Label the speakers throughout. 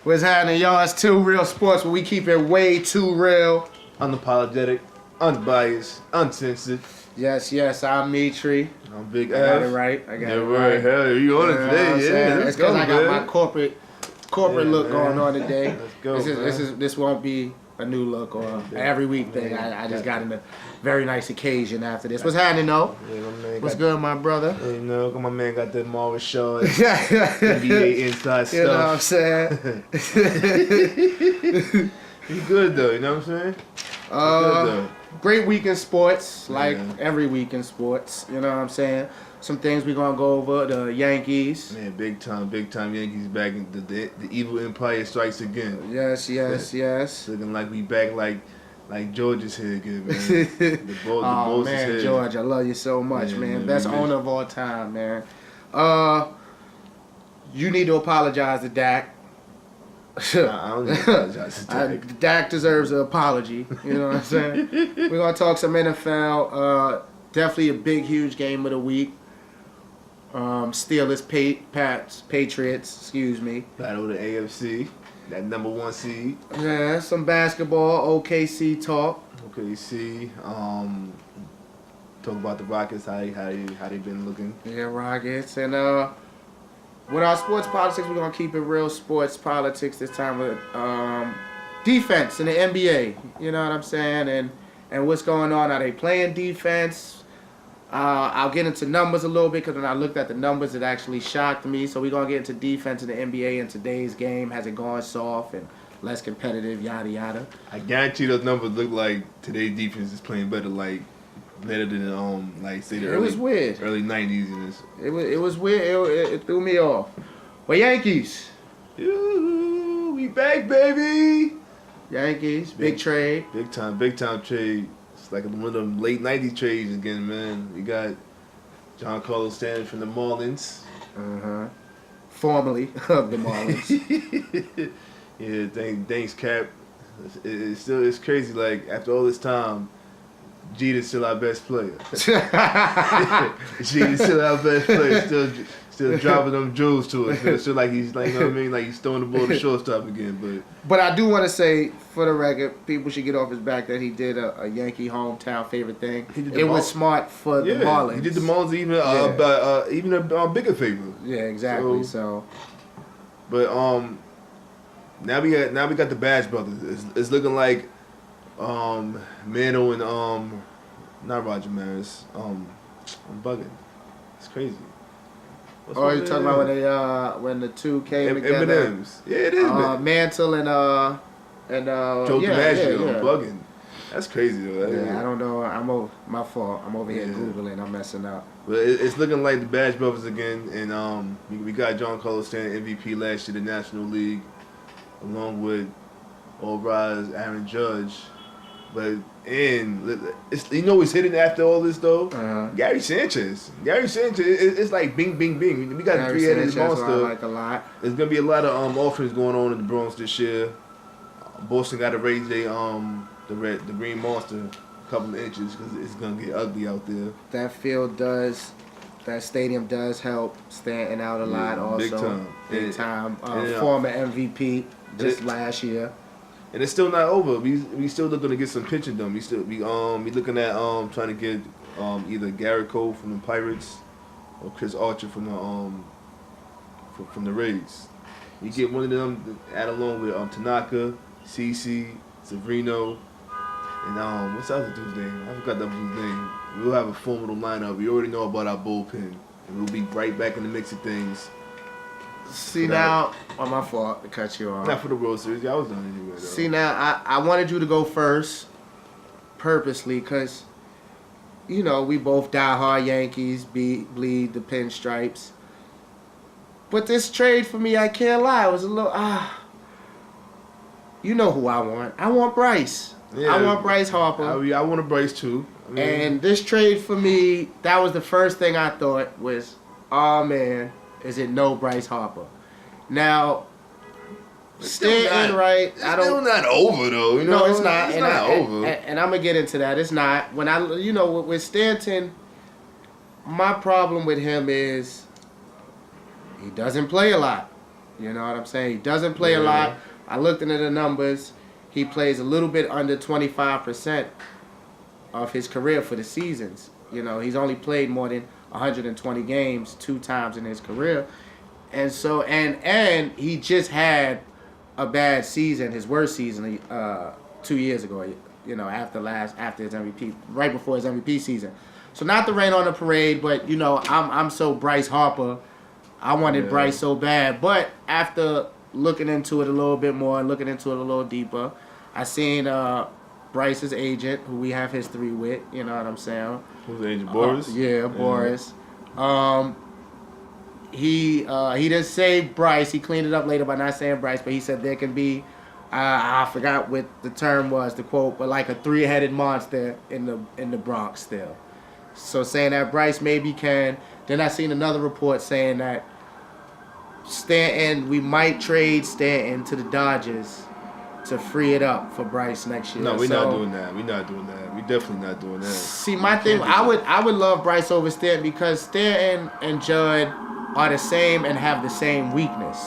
Speaker 1: What's happening, y'all? It's Too Real Sports, where we keep it way too real.
Speaker 2: Unapologetic, unbiased, uncensored.
Speaker 1: Yes, I'm Mitri.
Speaker 2: I'm Big
Speaker 1: I
Speaker 2: F.
Speaker 1: got it right. I got it right.
Speaker 2: Hell, you on it today? Yeah,
Speaker 1: it's because I got my corporate look going on today.
Speaker 2: Let's go.
Speaker 1: This won't be a new look or every week thing. I just got in a very nice occasion after this. What's happening, though? What's good, my brother?
Speaker 2: You know, my man got that Marvin Shaw
Speaker 1: NBA
Speaker 2: inside stuff.
Speaker 1: You know what I'm saying?
Speaker 2: He's good though. You know what I'm saying?
Speaker 1: Great week in sports, like every week in sports. You know what I'm saying? Some things we're gonna go over. The Yankees.
Speaker 2: Man, big time Yankees back. The evil empire strikes again.
Speaker 1: Yes.
Speaker 2: Looking like we back like George's here again, man. The Bulls
Speaker 1: man,
Speaker 2: is here.
Speaker 1: George, I love you so much, man. Best owner of all time, man. You need to apologize to Dak.
Speaker 2: I don't need to apologize to Dak.
Speaker 1: Dak deserves an apology. You know what I'm saying? We're gonna talk some NFL. Definitely a big, huge game of the week. Steelers, Patriots. Excuse me.
Speaker 2: Battle of the AFC. That number 1 seed.
Speaker 1: Yeah, some basketball, OKC talk.
Speaker 2: OKC. Talk about the Rockets, how they been looking.
Speaker 1: Yeah, Rockets. And with our sports politics, we're gonna keep it real sports politics this time with defense in the NBA. You know what I'm saying? And what's going on? Are they playing defense? I'll get into numbers a little bit because when I looked at the numbers, it actually shocked me. So we're going to get into defense in the NBA in today's game. Has it gone soft and less competitive, yada, yada.
Speaker 2: I guarantee those numbers look like today's defense is playing better than like say the
Speaker 1: was weird.
Speaker 2: Early 90s in this.
Speaker 1: It was weird. It threw me off. But Yankees.
Speaker 2: Ooh, we back, baby.
Speaker 1: Yankees, big trade.
Speaker 2: Big time trade. It's like one of them late 90s trades again, man. We got Giancarlo Stanton from the Marlins.
Speaker 1: Formerly of the Marlins.
Speaker 2: Yeah, thanks, Cap. It's crazy. Like after all this time, Jeter's still our best player. Jeter's still our best player. Still dropping them jewels to us. It's still like he's like, you know what I mean, like he's throwing the ball to shortstop again.
Speaker 1: But I do want to say, for the record, people should get off his back that he did a Yankee hometown favorite thing. It was smart for the Marlins.
Speaker 2: He did the Marlins even a bigger favor.
Speaker 1: Yeah, exactly. So,
Speaker 2: but now we got the Bash brothers. It's looking like Mano and not Roger Maris. I'm bugging. It's crazy.
Speaker 1: You're talking about when the two came together?
Speaker 2: M&M's. Yeah, it is.
Speaker 1: Mantle and
Speaker 2: Joe DiMaggio. I'm bugging. That's crazy though.
Speaker 1: I don't know. My fault. I'm over here Googling. I'm messing up.
Speaker 2: But it's looking like the Bash brothers again, and we got Giancarlo Stanton MVP last year, the National League, along with All Rise, Aaron Judge. But it's hidden after all this though. Gary Sanchez. It's like bing, bing, bing. We got a three-headed monster.
Speaker 1: I like a lot.
Speaker 2: There's gonna be a lot of offense going on in the Bronx this year. Boston got to raise the Green Monster a couple of inches because it's gonna get ugly out there.
Speaker 1: That stadium does help Stanton out a lot. Also, big time. Former MVP just last year.
Speaker 2: And it's still not over. We still looking to get some pitching done. We looking at trying to get either Garrett Cole from the Pirates or Chris Archer from the Rays. We get one of them to add along with Tanaka, CC, Severino, and what's the other dude's name? I forgot that dude's name. We'll have a formidable lineup. We already know about our bullpen, and we'll be right back in the mix of things.
Speaker 1: See now, my fault to cut you off.
Speaker 2: Not for the World Series. I was done anyway, though.
Speaker 1: See now, I wanted you to go first, purposely, because, you know, we both die-hard Yankees, bleed the pinstripes. But this trade for me, I can't lie, it was a little, you know who I want. I want Bryce.
Speaker 2: Yeah,
Speaker 1: I want Bryce Harper.
Speaker 2: I want a Bryce, too.
Speaker 1: And this trade for me, that was the first thing I thought was, oh, man. Is it no Bryce Harper? Now, Stanton, right?
Speaker 2: It's still not over though. You know?
Speaker 1: No, it's not.
Speaker 2: It's not over.
Speaker 1: And I'm gonna get into that. It's not. When with Stanton, my problem with him is he doesn't play a lot. You know what I'm saying? He doesn't play a lot. I looked into the numbers. He plays a little bit under 25% of his career for the seasons. You know, he's only played more than 120 games 2 times in his career. And so, and he just had a bad season, his worst season, 2 years ago, you know, after his MVP, right before his MVP season. So not to rain on the parade, but, you know, I'm so Bryce Harper. I wanted Bryce so bad. But after looking into it a little bit more and looking into it a little deeper, I seen Bryce's agent, who we have history with, you know what I'm saying?
Speaker 2: Who's the agent, Boris?
Speaker 1: Boris. He didn't say Bryce. He cleaned it up later by not saying Bryce, but he said there can be, I forgot what the term was, the quote, but like a 3-headed monster in the Bronx still. So saying that Bryce maybe can. Then I seen another report saying that we might trade Stanton to the Dodgers to free it up for Bryce next year.
Speaker 2: No, we're not doing that. We're definitely not doing that.
Speaker 1: See, my thing, I would love Bryce over Stanton because Stanton and Judd are the same and have the same weakness.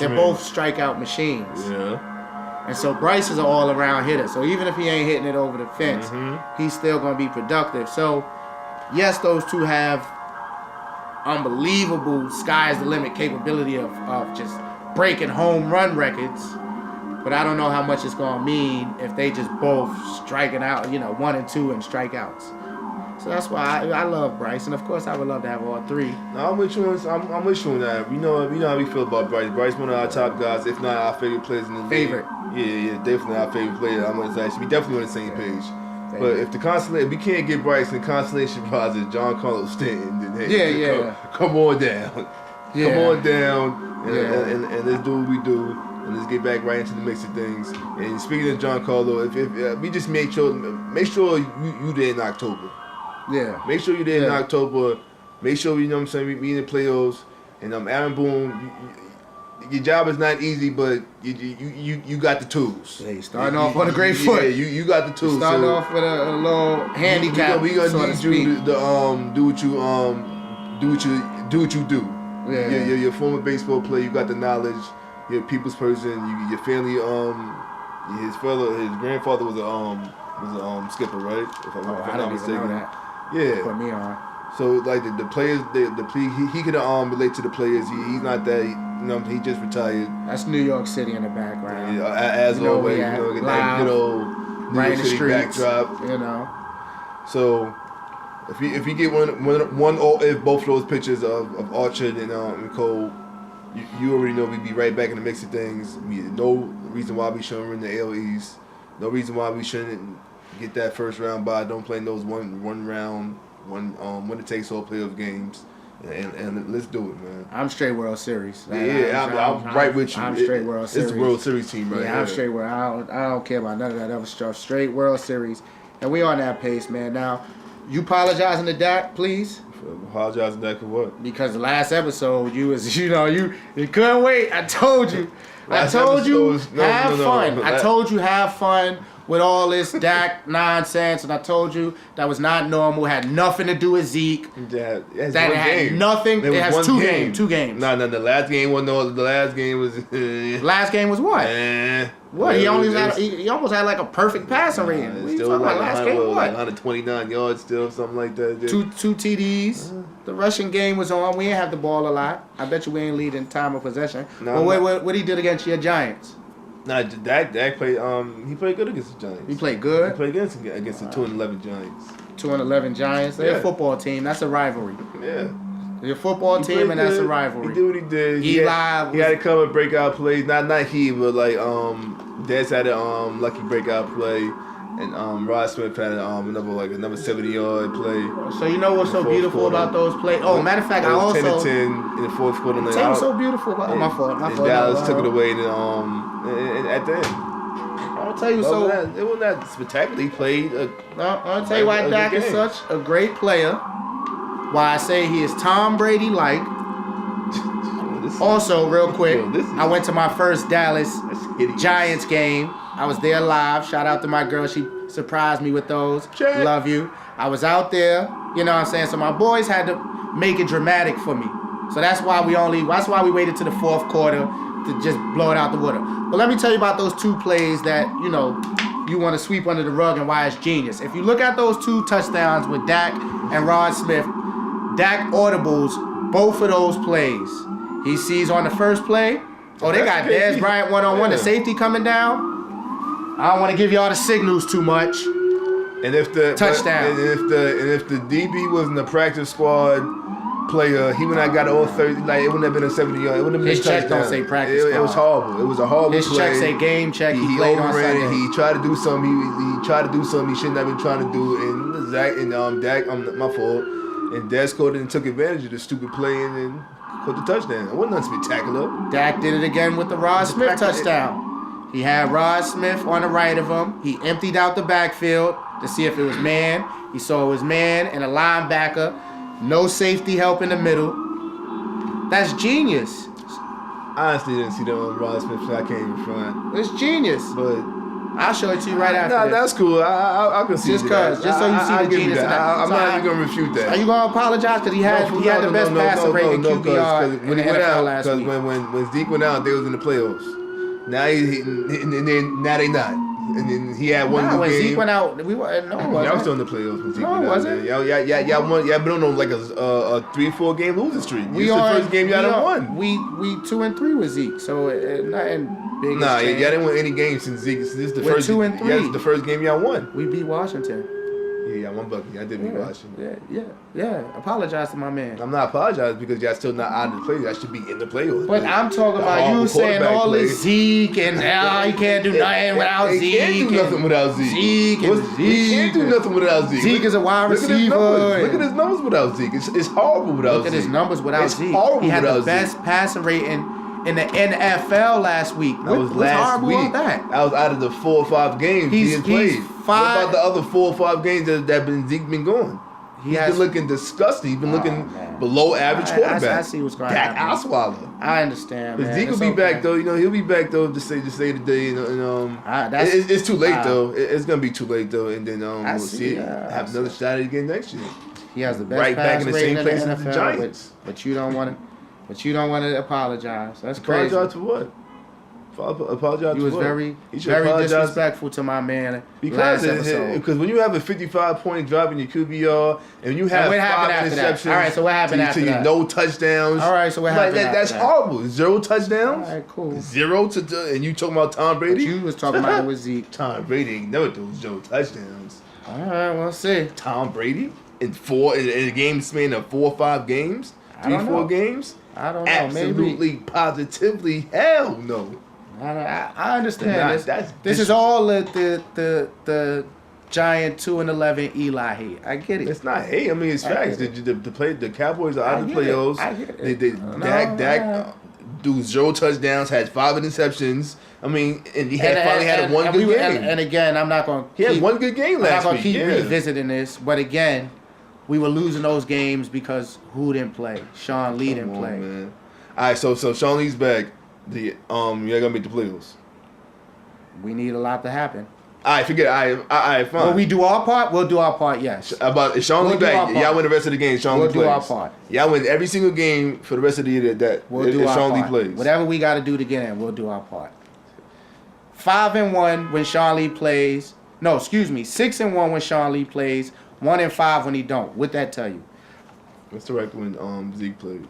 Speaker 1: They're both strikeout machines.
Speaker 2: Yeah.
Speaker 1: And so Bryce is an all-around hitter. So even if he ain't hitting it over the fence, he's still going to be productive. So, yes, those two have unbelievable sky's the limit capability of just breaking home run records. But I don't know how much it's going to mean if they just both striking out, 1 and 2 and strikeouts. So that's why I love Bryce, and of course I would love to have all 3.
Speaker 2: No, I'm with you on that. You know how we feel about Bryce. Bryce, one of our top guys, if not our favorite players in the league.
Speaker 1: Favorite.
Speaker 2: Yeah, definitely our favorite player. I'm gonna say we definitely on the same page. But if we can't get Bryce, the consolation prize is John Carlos Stanton, then hey, come on down.
Speaker 1: Yeah.
Speaker 2: Come on down, and let's do what we do. And let's get back right into the mix of things. And speaking of John Carlo, if we just make sure you there in October.
Speaker 1: Yeah.
Speaker 2: Make sure you're there in October. Make sure we in the playoffs. And Aaron Boone, your job is not easy, but you got the tools.
Speaker 1: Hey, starting off on a great foot.
Speaker 2: Yeah, you got the tools.
Speaker 1: Starting off with a little handicap.
Speaker 2: We gonna need you to do what you do.
Speaker 1: Yeah.
Speaker 2: You're a former baseball player. You got the knowledge. You're a people's person. Your family. His grandfather was a skipper, right? If I'm not mistaken.
Speaker 1: Even know that.
Speaker 2: Yeah.
Speaker 1: Put me on.
Speaker 2: So like the players, he could relate to the players. He's not that. He just retired.
Speaker 1: That's New York City in the background.
Speaker 2: Yeah, as always, get that good old New
Speaker 1: right
Speaker 2: York
Speaker 1: in the
Speaker 2: City
Speaker 1: streets,
Speaker 2: backdrop. So if you get one or if both of those pictures of Archer and Cole, you already know we'd be right back in the mix of things. No reason why we shouldn't win the AL East. No reason why we shouldn't get that first round bye. Don't play in those one round, winner takes all playoff games, and let's do it, man.
Speaker 1: I'm straight World Series.
Speaker 2: I'm right with you.
Speaker 1: I'm straight World Series.
Speaker 2: It's the World Series team, right?
Speaker 1: Yeah, I'm straight World. I don't care about none of that other stuff. Straight World Series, and we on that pace, man. Now, you apologizing to Dak, please.
Speaker 2: Apologizing to Dak for what?
Speaker 1: Because the last episode, you couldn't wait. I told you. Have fun. I told you have fun with all this Dak nonsense, and I told you that was not normal. Had nothing to do with Zeke.
Speaker 2: That
Speaker 1: had nothing. It has 2 games. 2 games.
Speaker 2: No. The last game wasn't. The last game was.
Speaker 1: Last game was what? What? He almost had like a perfect passing rating. What are you talking about? Last game what?
Speaker 2: 129 yards still, something like that.
Speaker 1: Two TDs. The Russian game was on. We ain't have the ball a lot. I bet you we ain't leading time of possession. What he did against your Giants?
Speaker 2: Nah, Dak played. He played good against the Giants.
Speaker 1: He played good.
Speaker 2: He played against the 2-11 Giants.
Speaker 1: 2-11 Giants. They're a football team. That's a rivalry.
Speaker 2: Yeah.
Speaker 1: Your football team, and that's a rivalry.
Speaker 2: He did what he did. He had to come and break out plays. Not he, but like Dez had a lucky breakout play, and Rod Smith had another 70-yard play.
Speaker 1: So you know what's so beautiful about those plays? Oh, matter of fact, I also
Speaker 2: 10-10 in the fourth quarter.
Speaker 1: What's so beautiful about my fault.
Speaker 2: Dallas took it away, and at the end.
Speaker 1: I'll tell you
Speaker 2: it wasn't that spectacular. He played.
Speaker 1: I'll tell you why Dak is such a great player. Why I say he is Tom Brady-like. Also, real quick, I went to my first Dallas Giants game. I was there live. Shout out to my girl. She surprised me with those. Love you. I was out there. You know what I'm saying? So my boys had to make it dramatic for me. So that's why we waited to the fourth quarter to just blow it out the water. But let me tell you about those two plays that, you want to sweep under the rug and why it's genius. If you look at those two touchdowns with Dak and Rod Smith, Dak audibles both of those plays. He sees on the first play, they got Dez Bryant one-on-one, the safety coming down. I don't want to give y'all the signals too much.
Speaker 2: And if the
Speaker 1: touchdown,
Speaker 2: and if the DB wasn't a practice squad player, he would not got all 30. Like it wouldn't have been a 70-yard. It wouldn't have been
Speaker 1: his
Speaker 2: a touchdown.
Speaker 1: check don't say practice squad.
Speaker 2: It was horrible. It was a horrible
Speaker 1: his
Speaker 2: play.
Speaker 1: His check say game check. He played on
Speaker 2: overran
Speaker 1: Sunday.
Speaker 2: it. He tried to do something. He tried to do something he shouldn't have been trying to do. And Zach and Dak, my fault. And Dez scored and took advantage of the stupid play and then caught the touchdown. It wasn't nothing spectacular.
Speaker 1: Dak did it again with the Rod Smith touchdown. He had Rod Smith on the right of him. He emptied out the backfield to see if it was man. He saw it was man and a linebacker. No safety help in the middle. That's genius.
Speaker 2: I honestly didn't see that on Rod Smith, so I can't even front.
Speaker 1: It's genius.
Speaker 2: But
Speaker 1: I'll show it to you right after this.
Speaker 2: That's cool. I can see
Speaker 1: just
Speaker 2: that.
Speaker 1: Just so you see the genius of that.
Speaker 2: I'm not even going to refute that.
Speaker 1: Are you going to apologize? Because he had the best passer rating QBR in the NFL last week.
Speaker 2: Because when Zeke went out, they was in the playoffs. Now now they not. And then he had one good
Speaker 1: when
Speaker 2: game.
Speaker 1: Zeke went out, it wasn't.
Speaker 2: Y'all still in the playoffs when Zeke went out.
Speaker 1: No, it wasn't.
Speaker 2: Y'all won. Y'all been on like a 3-4 game losing streak. This is the first game y'all done won.
Speaker 1: We 2-3 with Zeke, so nothing big.
Speaker 2: Nah, y'all didn't win any games since Zeke. This is the first.
Speaker 1: 2-3.
Speaker 2: Yeah, this is the first game y'all won.
Speaker 1: We beat Washington.
Speaker 2: Yeah, one bucket. I did beat Washington.
Speaker 1: Yeah. Apologize to my man.
Speaker 2: I'm not apologizing because y'all still not out of the playoffs. Y'all should be in the playoffs.
Speaker 1: But I'm talking about you saying all this Zeke and you can't do nothing without Zeke.
Speaker 2: He can't do nothing without Zeke.
Speaker 1: Zeke.
Speaker 2: He can't do nothing without Zeke.
Speaker 1: Zeke is a wide receiver.
Speaker 2: Look at his numbers without Zeke. It's horrible without Zeke.
Speaker 1: Look at his numbers without Zeke.
Speaker 2: Horrible.
Speaker 1: He had the best passing rating in the NFL last week.
Speaker 2: That was last week. That was out of the 4 or 5 games he played. What about the other 4 or 5 games that Zeke been going? He's been looking disgusting. He's been looking below average quarterback.
Speaker 1: I see what's going on.
Speaker 2: Dak Osweiler.
Speaker 1: I understand, man.
Speaker 2: Zeke will be back though. He'll be back though. Just say today. It's too late though. It's gonna be too late though. And then we'll see. Have another shot at it again next year.
Speaker 1: He has the best
Speaker 2: right back in the same place
Speaker 1: as
Speaker 2: the Giants.
Speaker 1: But you don't want to apologize. That's crazy.
Speaker 2: Apologize for what? Apologize.
Speaker 1: You was very disrespectful to my man last episode.
Speaker 2: Because when you have a 55-point drop in your QBR and you have 5 interceptions,
Speaker 1: all right. So what happened after that?
Speaker 2: No touchdowns.
Speaker 1: All right. So what happened?
Speaker 2: That's horrible. 0 touchdowns.
Speaker 1: All right. Cool.
Speaker 2: 0 and you talking about Tom Brady?
Speaker 1: But you was talking about it with Zeke.
Speaker 2: Tom Brady ain't never threw 0 touchdowns.
Speaker 1: All right. We'll see.
Speaker 2: Tom Brady in a game span of 4 or 5 games, 3-4 games.
Speaker 1: I don't know.
Speaker 2: Absolutely, positively, hell no.
Speaker 1: I understand this is all the Giant 2-11 Eli hate. I get it.
Speaker 2: It's not hate. I mean, it's facts. The Cowboys are out of the playoffs.
Speaker 1: I get it.
Speaker 2: Dak do 0 touchdowns, had 5 interceptions. I mean, and he finally had one good game.
Speaker 1: And again, I'm not going to
Speaker 2: He had one good game last week.
Speaker 1: I'm not going to keep revisiting this, but again, we were losing those games because who didn't play? Sean Lee didn't play.
Speaker 2: Man. All right, so Sean Lee's back. You're gonna make the playoffs.
Speaker 1: We need a lot to happen.
Speaker 2: All right, forget it. All right, fine.
Speaker 1: Will we do our part? We'll do our part, yes.
Speaker 2: About Sean Lee back, y'all win the rest of the game. Sean Lee plays.
Speaker 1: We'll do our part.
Speaker 2: Y'all win every single game for the rest of the year that Sean Lee plays.
Speaker 1: Whatever we got to do to get in, we'll do our part. 5-1 when Sean Lee plays. No, excuse me. 6-1 when Sean Lee plays. 1-5 when he don't. What'd that tell you?
Speaker 2: That's correct when Zeke plays.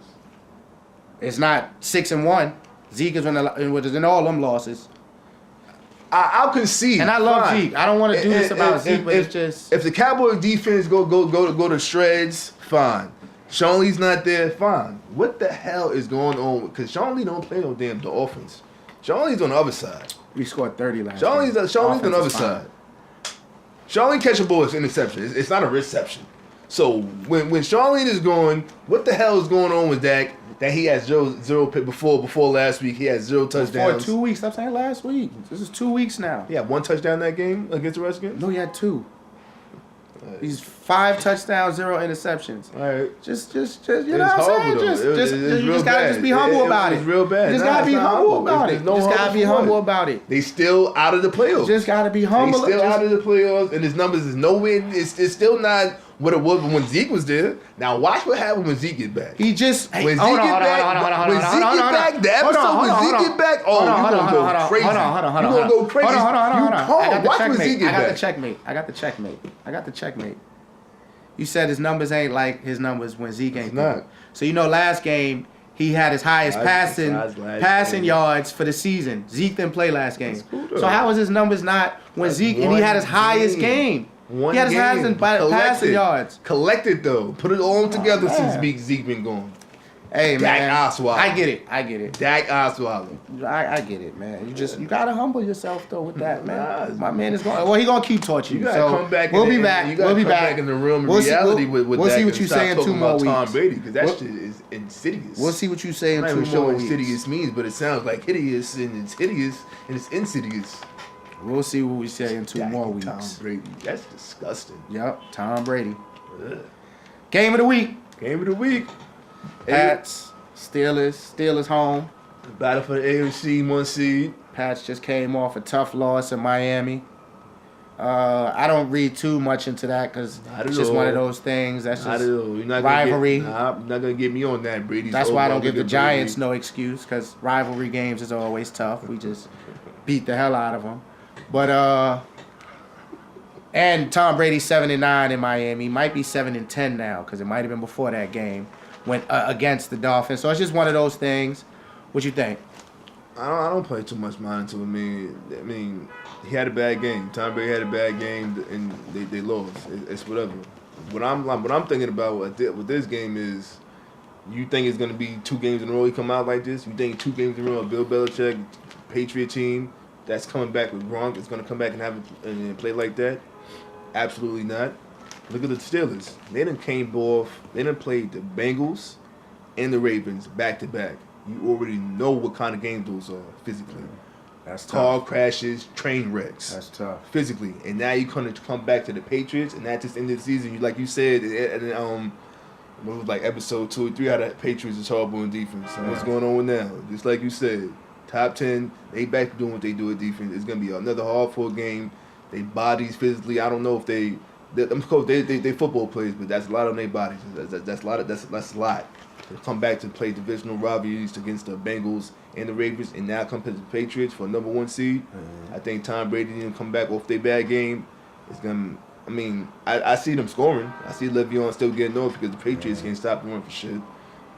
Speaker 1: It's not 6-1. Zeke is in all them losses.
Speaker 2: I'll concede.
Speaker 1: And I love Zeke. I don't want to do this about Zeke, but it's just...
Speaker 2: If the Cowboys defense go to shreds, fine. Sean Lee's not there, fine. What the hell is going on? Because Sean Lee don't play no damn Dolphins. Sean Lee's on the other side.
Speaker 1: We scored 30 last
Speaker 2: Sean Lee's on the other side. Sean Lee catch a ball is interception. It's not a reception. So when Sean Lee is going, what the hell is going on with Dak? That he has zero before last week. He had 0 touchdowns.
Speaker 1: Before 2 weeks. Stop saying last week. This is 2 weeks now.
Speaker 2: He had 1 touchdown that game against the Redskins?
Speaker 1: No, he had 2. He's 5 touchdowns, 0 interceptions.
Speaker 2: All right.
Speaker 1: Just you know what I'm saying? You just gotta be humble about it.
Speaker 2: It's real bad.
Speaker 1: You just gotta be humble about it. You just gotta be humble about it.
Speaker 2: They still out of the playoffs.
Speaker 1: You just gotta be humble.
Speaker 2: They still out of the playoffs, and his numbers is nowhere. It's still not what it was when Zeke was there. Now watch what happened when Zeke get back.
Speaker 1: He just
Speaker 2: When Zeke get back, when Zeke get back, the episode when Zeke get back, oh, you gonna go crazy. You gonna go crazy.
Speaker 1: Hold on.
Speaker 2: Watch when Zeke get back.
Speaker 1: I got the checkmate. You said his numbers ain't like his numbers when Zeke ain't there.
Speaker 2: not.
Speaker 1: So last game he had his highest passing yards for the season. Zeke didn't play last game.
Speaker 2: Cool, though.
Speaker 1: So how was his numbers not when Zeke and he had his highest game?
Speaker 2: One
Speaker 1: he had his
Speaker 2: game.
Speaker 1: highest passing yards.
Speaker 2: Collected though. Put it all together since Zeke been gone.
Speaker 1: Hey man,
Speaker 2: Dak Osweiler.
Speaker 1: I get it.
Speaker 2: Dak Osweiler.
Speaker 1: I get it, man. You gotta humble yourself though with that, man. My man is going. Well, he gonna keep torching you.
Speaker 2: You gotta
Speaker 1: So
Speaker 2: come back.
Speaker 1: we'll be back.
Speaker 2: You gotta come back in the realm of reality with
Speaker 1: we'll
Speaker 2: Dak
Speaker 1: see what
Speaker 2: and
Speaker 1: you
Speaker 2: stop
Speaker 1: say in
Speaker 2: talking
Speaker 1: 2 more
Speaker 2: about
Speaker 1: weeks.
Speaker 2: Tom Brady, because that shit is insidious.
Speaker 1: We'll see what you say in
Speaker 2: I'm
Speaker 1: 2
Speaker 2: not even sure
Speaker 1: more
Speaker 2: what
Speaker 1: weeks.
Speaker 2: insidious means, but it sounds like hideous, and it's hideous, and it's insidious.
Speaker 1: We'll see what we say in 2
Speaker 2: Dak
Speaker 1: more
Speaker 2: and
Speaker 1: weeks.
Speaker 2: Tom Brady. That's disgusting.
Speaker 1: Yep, Tom Brady.
Speaker 2: Ugh.
Speaker 1: Game of the week.
Speaker 2: Game of the week.
Speaker 1: Pats, Steelers home.
Speaker 2: Battle for the AFC 1 seed.
Speaker 1: Pats just came off a tough loss in Miami. I don't read too much into that because
Speaker 2: Not
Speaker 1: it's
Speaker 2: at
Speaker 1: just
Speaker 2: all.
Speaker 1: one of those things. That's
Speaker 2: Not
Speaker 1: just
Speaker 2: at all. You're not
Speaker 1: rivalry.
Speaker 2: You're not gonna get me on that. Brady's.
Speaker 1: That's why I don't
Speaker 2: over
Speaker 1: give the
Speaker 2: Brady.
Speaker 1: Giants no excuse because rivalry games is always tough. We just beat the hell out of them. But and Tom Brady's 7-9 in Miami. Might be 7-10 now because it might have been before that game went against the Dolphins. So it's just one of those things. What you think?
Speaker 2: I don't play too much mind to him. I mean, he had a bad game. Tom Brady had a bad game, and they lost. It's whatever. What I'm thinking about with this game is, you think it's gonna be 2 games in a row he come out like this? You think 2 games in a row, Bill Belichick, Patriot team that's coming back with Gronk is gonna come back and have and play like that? Absolutely not. Look at the Steelers. They done came off. They done played the Bengals and the Ravens back to back. You already know what kind of games those are physically.
Speaker 1: That's
Speaker 2: Car crashes, train wrecks.
Speaker 1: That's tough.
Speaker 2: Physically. And now you're going to come back to the Patriots, and at this end of the season, like you said, what was like episode 2 or 3 out of the Patriots is horrible in defense. And what's going on now? Just like you said, top 10, they back to doing what they do at defense. It's going to be another hard-fought game. They bodies physically, I don't know if they football players, but that's a lot on their bodies. That's a lot. To come back to play divisional rivalries against the Bengals and the Ravens, and now come to the Patriots for number 1 seed. I think Tom Brady didn't come back off their bad game. It's gonna. I mean, I see them scoring. I see Le'Veon still getting off because the Patriots can't stop them for shit.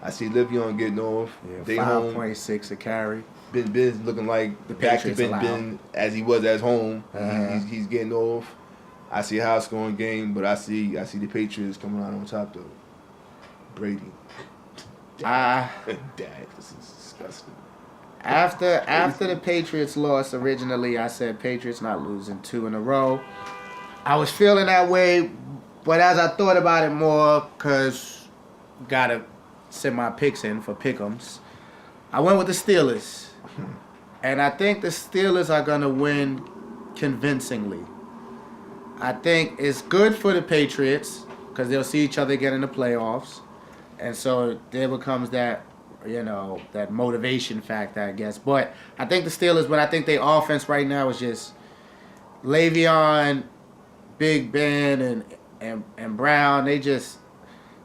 Speaker 2: I see Le'Veon getting off.
Speaker 1: Yeah,
Speaker 2: they
Speaker 1: 5.6 a carry.
Speaker 2: Ben's looking like
Speaker 1: The
Speaker 2: back to
Speaker 1: Patriots
Speaker 2: Ben as he was at home.
Speaker 1: Uh-huh.
Speaker 2: He's getting off. I see a high scoring game, but I see the Patriots coming out on top though. Brady. Dad, this is disgusting.
Speaker 1: After the Patriots lost originally, I said Patriots not losing 2 in a row. I was feeling that way, but as I thought about it more, because gotta send my picks in for pick'ems, I went with the Steelers. And I think the Steelers are going to win convincingly. I think it's good for the Patriots because they'll see each other again in the playoffs. And so there becomes that, that motivation factor, I guess. But I think the Steelers, but I think their offense right now is just Le'Veon, Big Ben, and Brown. They just,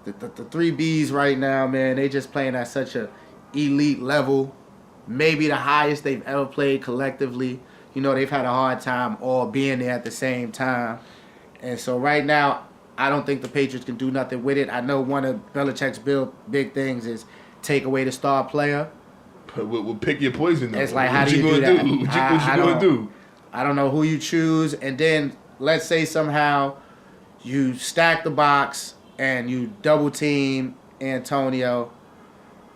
Speaker 1: the 3 Bs right now, man, they just playing at such a elite level. Maybe the highest they've ever played collectively. They've had a hard time all being there at the same time. And so right now, I don't think the Patriots can do nothing with it. I know one of Belichick's big things is take away the star player.
Speaker 2: But we'll pick your poison though.
Speaker 1: It's like, how do you do that?
Speaker 2: What you gonna do?
Speaker 1: I don't know who you choose. And then let's say somehow you stack the box and you double team Antonio.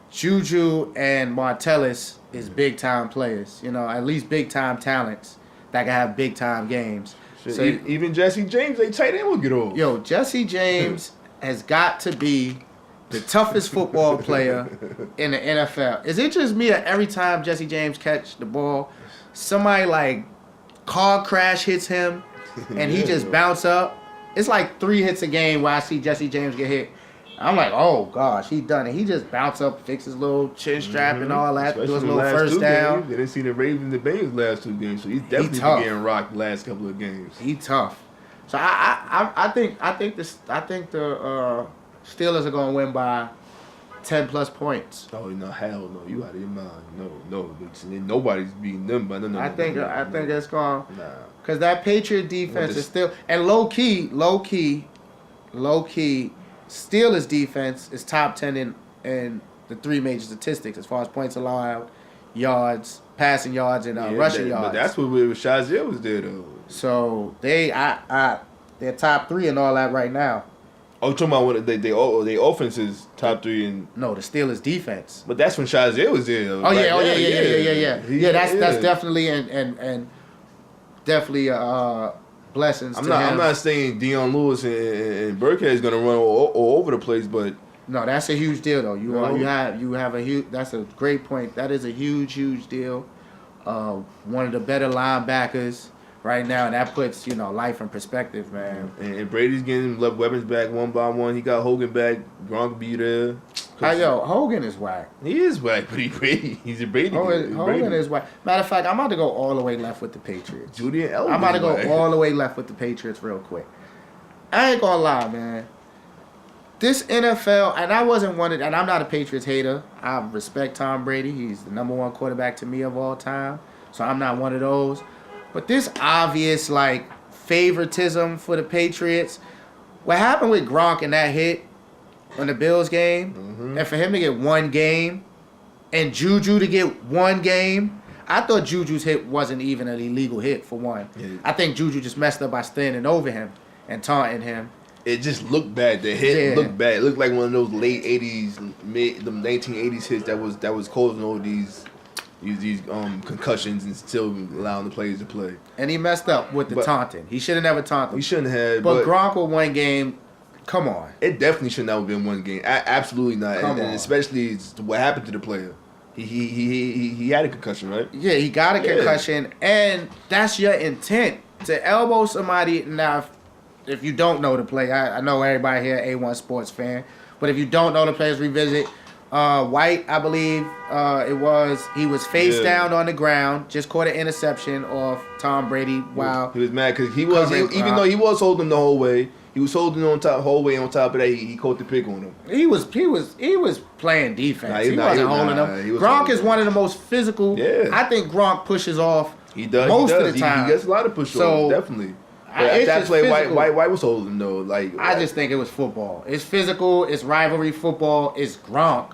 Speaker 1: Juju and Martellus is big time players, at least big time talents that can have big time games.
Speaker 2: Shit,
Speaker 1: So
Speaker 2: even Jesse James, they tight end will get off.
Speaker 1: yo, Jesse James has got to be the toughest football player in the NFL. Is it just me that every time Jesse James catch the ball, somebody like car crash hits him and he just bounce up? It's like 3 hits a game where I see Jesse James get hit. I'm like, oh gosh, he done it. He just bounce up, fix his little chin strap and all that,
Speaker 2: Especially
Speaker 1: do his
Speaker 2: the
Speaker 1: little
Speaker 2: last
Speaker 1: first
Speaker 2: 2
Speaker 1: down.
Speaker 2: Games. They didn't see the Ravens and the Bengals last 2 games, so he's definitely been
Speaker 1: tough.
Speaker 2: getting rocked the last couple of games.
Speaker 1: He tough. So I think the Steelers are gonna win by 10 plus points.
Speaker 2: Oh no, hell no! You out of your mind? No. Nobody's beating them. But no.
Speaker 1: I think it's gonna
Speaker 2: Nah.
Speaker 1: because that Patriot defense is still and low key. Steelers defense is top 10 in the three major statistics as far as points allowed, yards, passing yards, and rushing yards.
Speaker 2: But that's what Shazier was there though.
Speaker 1: So they're top 3 and all that right now.
Speaker 2: Oh, you're talking about when they offense is top 3 in.
Speaker 1: No, the Steelers defense.
Speaker 2: But that's when Shazier was there though.
Speaker 1: Yeah. That's definitely and definitely blessings.
Speaker 2: I'm
Speaker 1: to
Speaker 2: not.
Speaker 1: him.
Speaker 2: I'm not saying Deion Lewis and Burkhead is gonna run all over the place, but
Speaker 1: No, that's a huge deal though.
Speaker 2: No.
Speaker 1: You have a huge. That's a great point. That is a huge deal. One of the better linebackers right now, and that puts life in perspective, man.
Speaker 2: and Brady's getting weapons back one by one. He got Hogan back. Gronk be there.
Speaker 1: Hogan is whack.
Speaker 2: He is whack, but he's a Brady.
Speaker 1: Hogan is whack. Matter of fact, I'm about to go all the way left with the Patriots.
Speaker 2: Julian Edelman.
Speaker 1: I'm about to go all the way left with the Patriots real quick. I ain't gonna lie, man. This NFL, and I wasn't one of, and I'm not a Patriots hater. I respect Tom Brady. He's the number 1 quarterback to me of all time. So I'm not one of those. But this obvious, favoritism for the Patriots. What happened with Gronk in that hit on the Bills game, and for him to get 1 game, and Juju to get 1 game, I thought Juju's hit wasn't even an illegal hit, for one.
Speaker 2: Yeah.
Speaker 1: I think Juju just messed up by standing over him and taunting him.
Speaker 2: It just looked bad. The hit looked bad. It looked like one of those late 80s, the 1980s hits that was causing all these concussions and still allowing the players to play.
Speaker 1: And he messed up with the taunting. He should have never taunted.
Speaker 2: He shouldn't have.
Speaker 1: But Gronk with 1 game, come on.
Speaker 2: It definitely should not have been 1 game. Absolutely not. And especially what happened to the player. He had a concussion, right?
Speaker 1: Yeah, he got a concussion, and that's your intent to elbow somebody. Now, if you don't know the play, I know everybody here A1 Sports fan, but if you don't know the players, revisit. White, I believe he was face down on the ground, just caught an interception off Tom Brady. Wow.
Speaker 2: He was mad because even though he was holding the whole way, he was holding whole way on top of that. He caught the pick on him.
Speaker 1: He was playing defense. He wasn't holding him. Gronk is one of the most physical.
Speaker 2: Yeah.
Speaker 1: I think Gronk pushes off.
Speaker 2: He does.
Speaker 1: Most of the time.
Speaker 2: He gets a lot of push offs, definitely. But at that play, White was holding though.
Speaker 1: I just think it was football. It's physical. It's rivalry football. It's Gronk.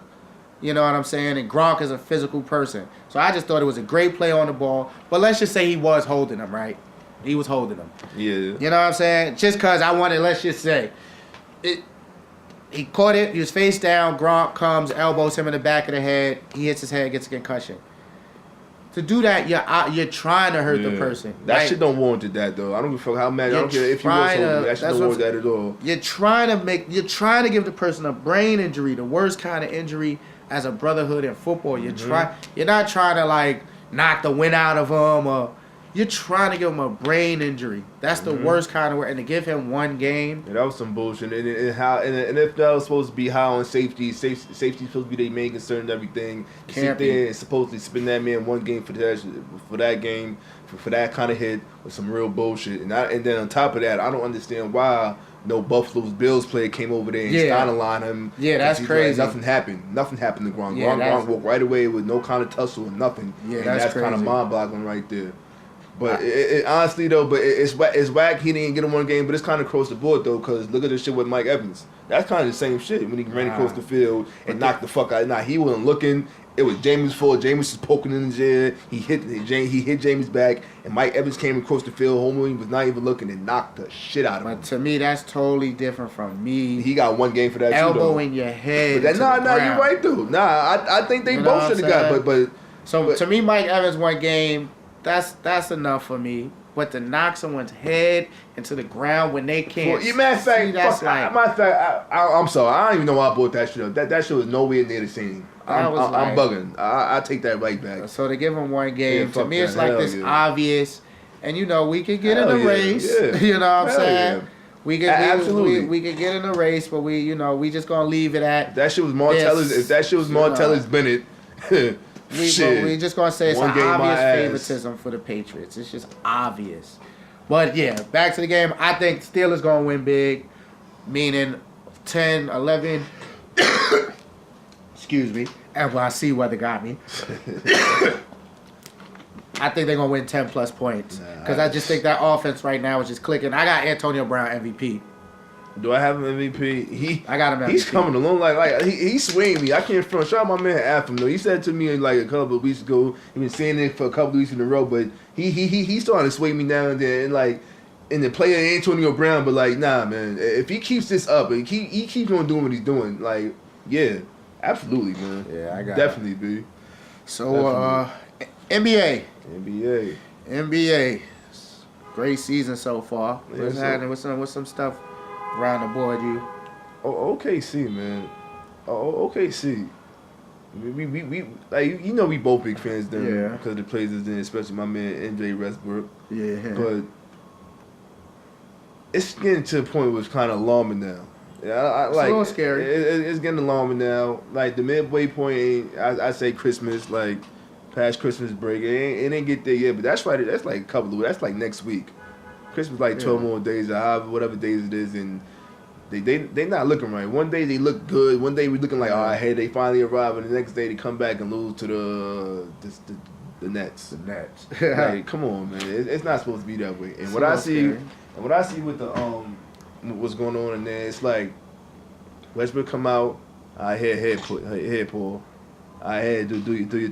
Speaker 1: You know what I'm saying? And Gronk is a physical person. So I just thought it was a great play on the ball. But let's just say he was holding him, right? He was holding him.
Speaker 2: Yeah.
Speaker 1: You know what I'm saying? Just because let's just say, he caught it. He was face down. Gronk comes, elbows him in the back of the head. He hits his head, gets a concussion. To do that, you're trying to hurt the person.
Speaker 2: That shit don't warrant that though. I don't give a fuck how mad. I don't care if you was holding. That shit don't warrant that at all.
Speaker 1: You're trying to give the person a brain injury, the worst kind of injury as a brotherhood in football. You're not trying to knock the wind out of him, or you're trying to give him a brain injury. That's the worst kind of work. And to give him 1 game,
Speaker 2: that was some bullshit. And if that was supposed to be high on safety supposed to be their main concern and everything. Sit there and supposedly spend that man 1 game for that game for that kind of hit was some real bullshit. And then on top of that, I don't understand why no Buffalo's Bills player came over there and sidelined him.
Speaker 1: Yeah, that's crazy.
Speaker 2: Nothing happened. Nothing happened to Gronk.
Speaker 1: Yeah,
Speaker 2: Gronk walked right away with no kind of tussle or nothing.
Speaker 1: Yeah,
Speaker 2: and
Speaker 1: that's
Speaker 2: kind of mind-boggling right there. But honestly though, it's whack. He didn't get him 1 game, but it's kind of across the board though. Cause look at this shit with Mike Evans. That's kind of the same shit when he ran across the field and knocked the fuck out. Nah, he wasn't looking. It was Jameis' fault. Jameis was poking in his ear. He hit Jameis back, and Mike Evans came across the field. He was not even looking and knocked the shit out of him.
Speaker 1: But to me, that's totally different from me.
Speaker 2: He got 1 game for that.
Speaker 1: Elbow
Speaker 2: too,
Speaker 1: in your head.
Speaker 2: But you're right though. Nah, I think they both should have got. But
Speaker 1: to me, Mike Evans 1 game. That's enough for me. But to knock someone's head into the ground when they can't.
Speaker 2: Matter of fact, I'm sorry. I don't even know why I brought that shit up. That shit was nowhere near the same. I'm bugging. I take that right back.
Speaker 1: So to give him 1 game, to me, it's like this obvious. And, we could get in a race.
Speaker 2: Yeah.
Speaker 1: You know what I'm saying?
Speaker 2: Yeah.
Speaker 1: We could get in a race, but we just going to leave it at.
Speaker 2: If that shit was Martellus, Bennett.
Speaker 1: We just gonna say it's an obvious favoritism for the Patriots. It's just obvious. But yeah, back to the game. I think Steelers gonna win big, meaning 10, 11. Excuse me. NYC weather got me. I think they're gonna win 10 plus points because I just think that offense right now is just clicking. I got Antonio Brown MVP.
Speaker 2: Do I have him MVP?
Speaker 1: I got him MVP.
Speaker 2: He's coming along like he's swaying me. I can't front. Shout out my man Afam though. He said to me like a couple of weeks ago. He been saying it for a couple of weeks in a row, but he's starting to sway me now and then. And like, and the player Antonio Brown, but like, nah, man. If he keeps this up and he keeps on doing what he's doing, like, yeah, absolutely, man.
Speaker 1: Yeah, I got
Speaker 2: definitely, B.
Speaker 1: So NBA.
Speaker 2: NBA.
Speaker 1: Great season so far.
Speaker 2: Yeah,
Speaker 1: What's happening? What's some stuff around the board? You?
Speaker 2: Oh, OKC, man. Oh, OKC. We like you know we both big fans there because the players is there, especially my man MJ Westbrook.
Speaker 1: Yeah.
Speaker 2: But it's getting to a point where it's kind of alarming now. Yeah,
Speaker 1: It's a little scary.
Speaker 2: It's getting alarming now. Like the midway point, I say Christmas, like past Christmas break. It ain't get there yet, but that's right. That's like a couple of. That's like next week. Christmas like 12 more days, or however, whatever days it is, and they not looking right. One day they look good. One day we looking like, all right, hey, they finally arrive, and the next day they come back and lose to the Nets.
Speaker 1: The Nets.
Speaker 2: Like, come on, man. It's not supposed to be that way. And
Speaker 1: It's
Speaker 2: what
Speaker 1: a
Speaker 2: I
Speaker 1: little
Speaker 2: see,
Speaker 1: scary.
Speaker 2: and what I see with the what's going on in there, it's like Westbrook come out, I head pull, I had do your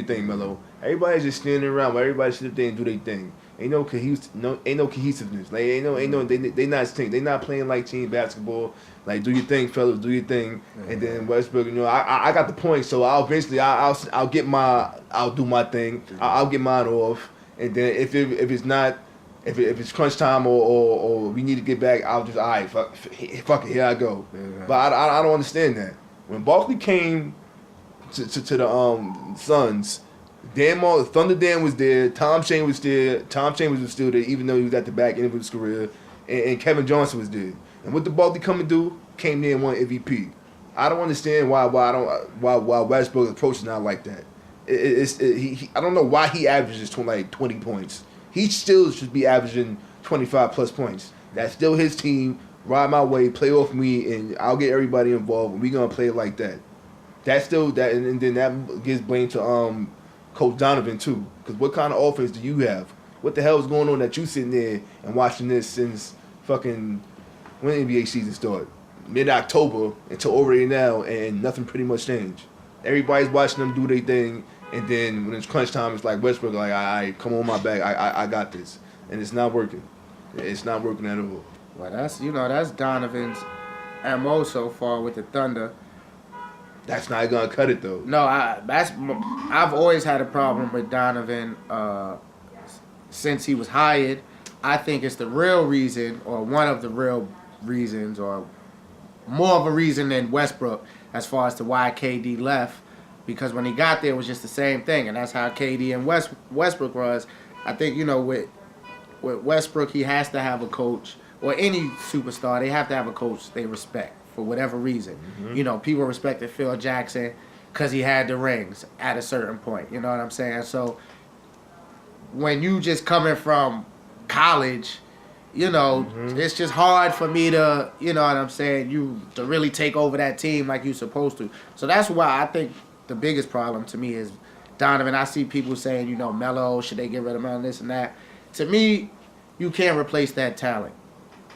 Speaker 2: thing, Melo. Everybody's just standing around, but everybody sit there and do their thing. Ain't no cohesiveness. Like ain't no they not playing like team basketball. Like do your thing, fellas, do your thing. And then Westbrook, I got the point, so I'll do my thing. I'll get mine off. And then if it's crunch time or we need to get back, I'll just fuck it, here I go.
Speaker 1: Yeah.
Speaker 2: But I don't understand that. When Barkley came to the Suns, Thunder Dan was there. Tom Chambers was there. Tom Chambers was still there, even though he was at the back end of his career. And Kevin Johnson was there. And what did Barkley come and do? Came there and won MVP. I don't understand why Westbrook approaching now like that. I don't know why he averages 20 points. He still should be averaging 25 plus points. That's still his team. Ride my way, play off me, and I'll get everybody involved. And we're gonna play it like that. That's still that, and then that gives blame to Coach Donovan too. Because what kind of offense do you have? What the hell is going on that you sitting there and watching this since fucking when NBA season started? Mid-October until already now, and nothing pretty much changed. Everybody's watching them do their thing, and then when it's crunch time, it's like Westbrook, like, I come on my back, I got this, and it's not working. It's not working at all.
Speaker 1: Well, that's Donovan's MO so far with the Thunder.
Speaker 2: That's not gonna cut it though.
Speaker 1: No, I've always had a problem with Donovan since he was hired. I think it's the real reason, or one of the real reasons, or more of a reason than Westbrook as far as to why KD left. Because when he got there, it was just the same thing, and that's how KD and Westbrook was. I think with Westbrook, he has to have a coach, or any superstar, they have to have a coach they respect for whatever reason. Mm-hmm. People respected Phil Jackson because he had the rings at a certain point. You know what I'm saying? So when you just coming from college, it's just hard for me to, you know what I'm saying, to really take over that team like you're supposed to. So that's why I think the biggest problem to me is Donovan. I see people saying, Melo, should they get rid of Melo, this and that. To me, you can't replace that talent.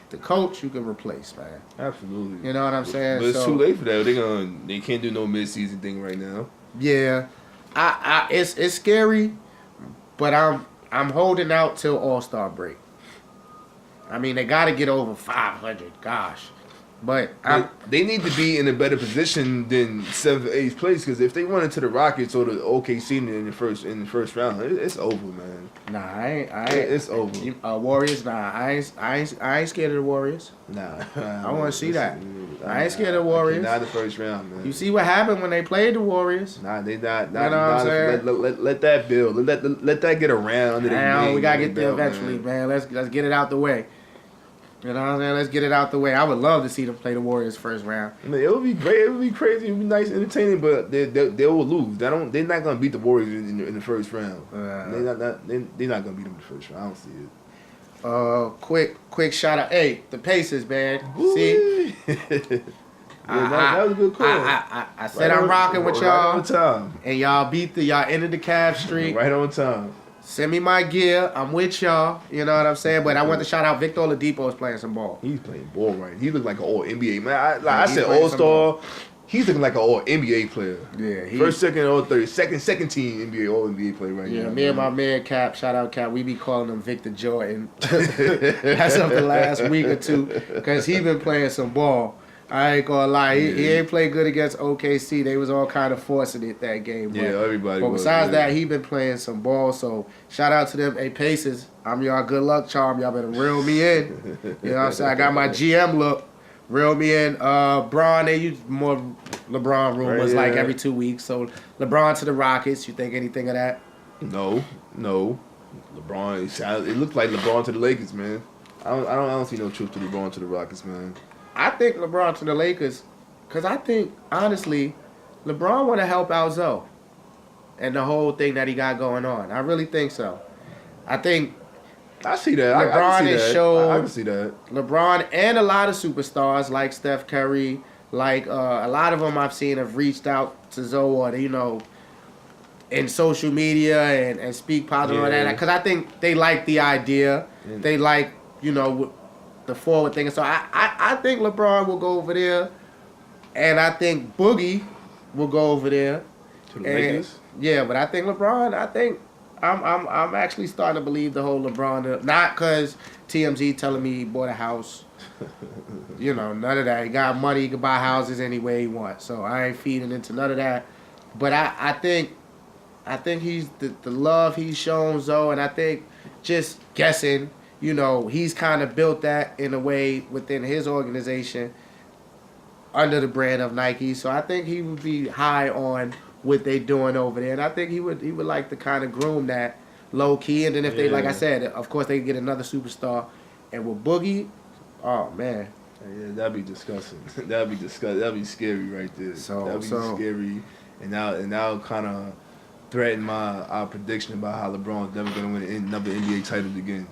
Speaker 1: The coach you can replace, man.
Speaker 2: Absolutely.
Speaker 1: You know what I'm saying?
Speaker 2: But it's too late for that. They can't do no mid-season thing right now.
Speaker 1: Yeah, it's scary, but I'm holding out till All-Star break. I mean, they got to get over 500. Gosh, but
Speaker 2: they need to be in a better position than 7th, 8th place, because if they run into the Rockets or the OKC in the first round, it's over, man.
Speaker 1: Nah,
Speaker 2: it's over.
Speaker 1: Warriors, nah, I ain't scared of the Warriors.
Speaker 2: Nah,
Speaker 1: I want to see that. I ain't scared of the Warriors.
Speaker 2: Not the first round, man.
Speaker 1: You see what happened when they played the Warriors?
Speaker 2: Nah, they not.
Speaker 1: You know what I'm saying?
Speaker 2: Let that build. Let that get around under the name.
Speaker 1: We gotta get there eventually, man. Let's get it out the way. You know what I'm saying? Let's get it out the way. I would love to see them play the Warriors first round.
Speaker 2: I mean, it would be great. It would be crazy. It would be nice, entertaining. But they will lose. They're not gonna beat the Warriors in the first round. They're not gonna beat them in the first round. I don't see it.
Speaker 1: Quick shout out. Hey, the Pacers, man.
Speaker 2: Woo.
Speaker 1: See,
Speaker 2: that was a good call.
Speaker 1: I said I'm rocking with y'all,
Speaker 2: right on time.
Speaker 1: and y'all ended the Cavs streak.
Speaker 2: Right on time.
Speaker 1: Send me my gear. I'm with y'all. You know what I'm saying? But I want to shout out Victor Oladipo is playing some ball.
Speaker 2: He's playing ball right. He looked like an all NBA man. I
Speaker 1: He's
Speaker 2: said
Speaker 1: playing
Speaker 2: all
Speaker 1: some
Speaker 2: star.
Speaker 1: ball.
Speaker 2: He's looking like an all NBA player.
Speaker 1: Yeah,
Speaker 2: First, second, all third. Second team NBA all NBA player right
Speaker 1: Yeah,
Speaker 2: now.
Speaker 1: me and my man Cap, shout out Cap, we be calling him Victor Jordan as of the last week or two because he been playing some ball. I ain't gonna lie, he ain't played good against OKC. They was all kind of forcing it that game.
Speaker 2: Yeah, everybody.
Speaker 1: But
Speaker 2: was,
Speaker 1: besides that, he been playing some ball. So shout out to them. Hey, Pacers, I'm y'all good luck charm. Y'all better reel me in. You know what I'm saying? I got my GM look. Reel me in. Bron, they use more LeBron rumors like every 2 weeks. So LeBron to the Rockets. You think anything of that?
Speaker 2: No. LeBron. It looked like LeBron to the Lakers, man. I don't see no truth to LeBron to the Rockets, man.
Speaker 1: I think LeBron to the Lakers, because I think, honestly, LeBron want to help out Zoe and the whole thing that he got going on. I really think so. I think
Speaker 2: I see that.
Speaker 1: LeBron has showed
Speaker 2: I can see that.
Speaker 1: LeBron and a lot of superstars like Steph Curry, like a lot of them I've seen have reached out to Zoe or, in social media and speak positive on that. Because I think they like the idea. They like, the forward thing. So I think LeBron will go over there, and I think Boogie will go over there.
Speaker 2: To the Lakers?
Speaker 1: Yeah, but I think LeBron. I'm actually starting to believe the whole LeBron. Not because TMZ telling me he bought a house. None of that. He got money. He can buy houses any way he wants. So I ain't feeding into none of that. But I think he's the love he's shown Zoe, and I think just guessing. He's kind of built that in a way within his organization under the brand of Nike. So I think he would be high on what they doing over there. And I think he would like to kind of groom that low key. And then if they, like I said, of course they get another superstar. And with Boogie, oh, man.
Speaker 2: Yeah, that'd be disgusting. That'd be scary right there. That'd be scary. And now kind of threaten our prediction about how LeBron's never going to win another NBA title again.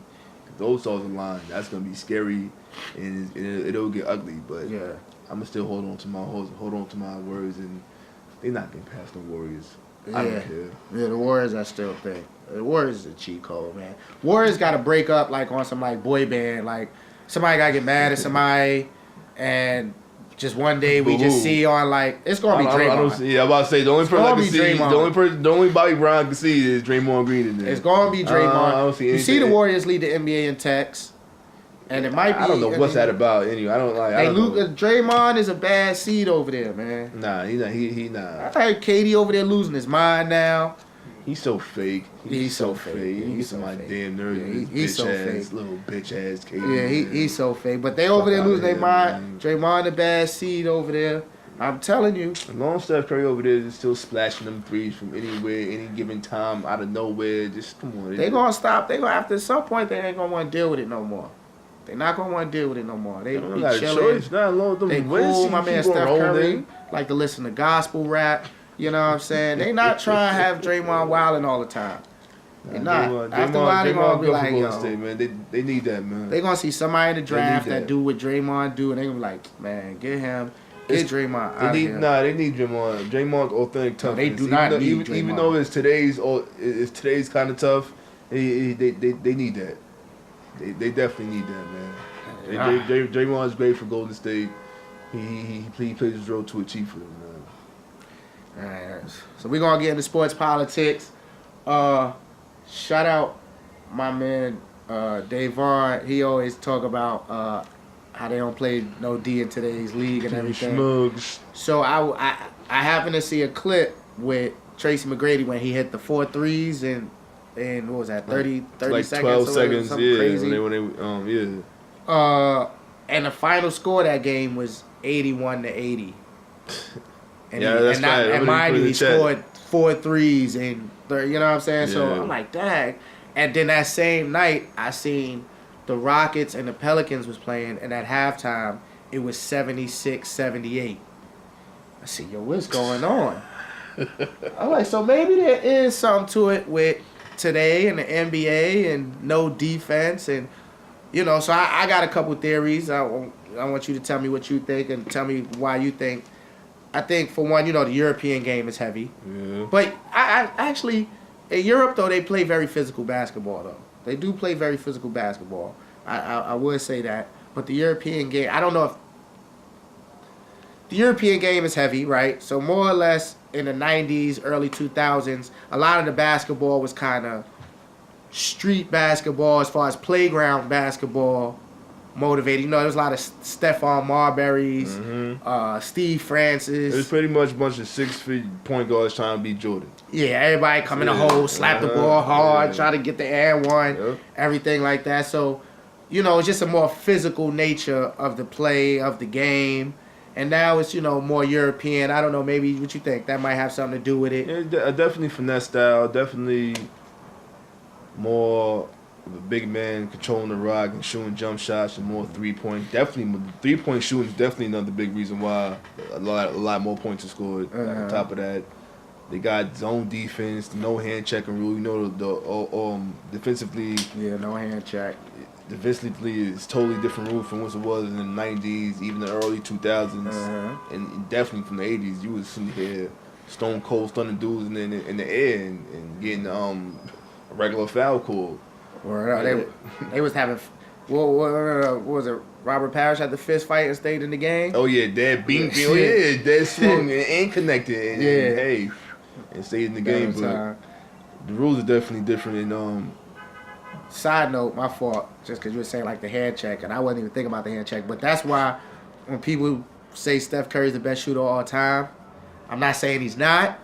Speaker 2: Those stars aligned, that's gonna be scary, and it'll get ugly. But
Speaker 1: yeah,
Speaker 2: I'm gonna still hold on to my words, and they're not getting past the Warriors. I don't care.
Speaker 1: Yeah, the Warriors I still think. The Warriors is a cheat code, man. Warriors got to break up like on some like boy band, like somebody got to get mad at somebody, and just one day we just see on like it's gonna be Draymond.
Speaker 2: I'm about to say the only person I can see, the only Bobby Brown can see is Draymond Green in there.
Speaker 1: It's gonna be Draymond.
Speaker 2: I don't see anything.
Speaker 1: You see the Warriors lead the NBA in texts, and it might be.
Speaker 2: I don't know what's that about. Anyway, I don't like.
Speaker 1: Draymond is a bad seed over there, man.
Speaker 2: Nah, he not.
Speaker 1: I heard KD over there losing his mind now.
Speaker 2: He's so fake.
Speaker 1: He's so fake.
Speaker 2: He's so fake. Damn nervous.
Speaker 1: He's so fake.
Speaker 2: Little bitch ass KD.
Speaker 1: Yeah, he's so fake. But they over there losing their mind. Draymond the bad seed over there. I'm telling you.
Speaker 2: As long as Steph Curry over there is still splashing them threes from anywhere, any given time, out of nowhere, just come on.
Speaker 1: They gonna stop. They gonna after at some point they ain't gonna want to deal with it no more. They're not gonna want to deal with it no more. They be chilling. They cool. My man Steph Curry like to listen to gospel rap. You know what I'm saying? They not trying to have Draymond wilding all the time. They not. After a while, they gonna be like, yo.
Speaker 2: State, man. They need that, man.
Speaker 1: They gonna see somebody in the draft that do what Draymond do, and they gonna be like, man, get him. Get Draymond out of here.
Speaker 2: Nah, they need Draymond. Draymond's authentic toughness.
Speaker 1: They do not need Draymond.
Speaker 2: Even though it's today's kind of tough, they need that. They definitely need that, man. Draymond's great for Golden State. He plays his role to achieve for them, man.
Speaker 1: All right, so we're gonna get into sports politics. Shout out my man Dave Vaughn. He always talk about how they don't play no D in today's league and everything.
Speaker 2: Schmugs.
Speaker 1: So I happened to see a clip with Tracy McGrady when he hit the 4 threes and what was that 30
Speaker 2: like
Speaker 1: seconds
Speaker 2: 12 seconds,
Speaker 1: something crazy.
Speaker 2: When
Speaker 1: and the final score of that game was 81-80. And
Speaker 2: that's right.
Speaker 1: And mind you, he scored 4 threes and you know what I'm saying?
Speaker 2: Yeah.
Speaker 1: So I'm like, dang. And then that same night, I seen the Rockets and the Pelicans was playing, and at halftime, it was 76-78. I said, yo, what's going on? I'm like, so maybe there is something to it with today and the NBA and no defense and So I got a couple theories. I want you to tell me what you think and tell me why you think. I think, for one, the European game is heavy.
Speaker 2: Yeah.
Speaker 1: But I actually, in Europe, though, they play very physical basketball, though. They do play very physical basketball. I would say that. But the European game, I don't know if... The European game is heavy, right? So more or less in the 90s, early 2000s, a lot of the basketball was kind of street basketball as far as playground basketball motivated. There was a lot of Stephon Marbury's, Steve Francis.
Speaker 2: It was pretty much a bunch of 6 feet point guards trying to beat Jordan.
Speaker 1: Yeah, everybody come in the hole, slap the ball hard, try to get the air one,
Speaker 2: Yep.
Speaker 1: everything like that. So, it's just a more physical nature of the play, of the game. And now it's, more European. I don't know, maybe what you think. That might have something to do with it.
Speaker 2: Yeah, definitely finesse style. Definitely more of a big man controlling the rock and shooting jump shots and more 3-point. Definitely, 3-point shooting is definitely another big reason why a lot more points are scored. On top of that, they got zone defense, no hand checking rule. The defensively.
Speaker 1: Yeah, no hand check.
Speaker 2: Defensively, it's totally different rule from what it was in the 90s, even the early 2000s, and definitely from the 80s. You was sitting here stone cold stunning dudes in the air and getting a regular foul call.
Speaker 1: Or they was having, what was it? Robert Parrish had the fist fight and stayed in the game.
Speaker 2: Oh yeah, Dad beat me. Oh yeah, Dad swung and connected and stayed in the game. But the rules are definitely different. And
Speaker 1: side note, my fault, just because you were saying like the hand check, and I wasn't even thinking about the hand check. But that's why when people say Steph Curry's the best shooter of all time, I'm not saying he's not,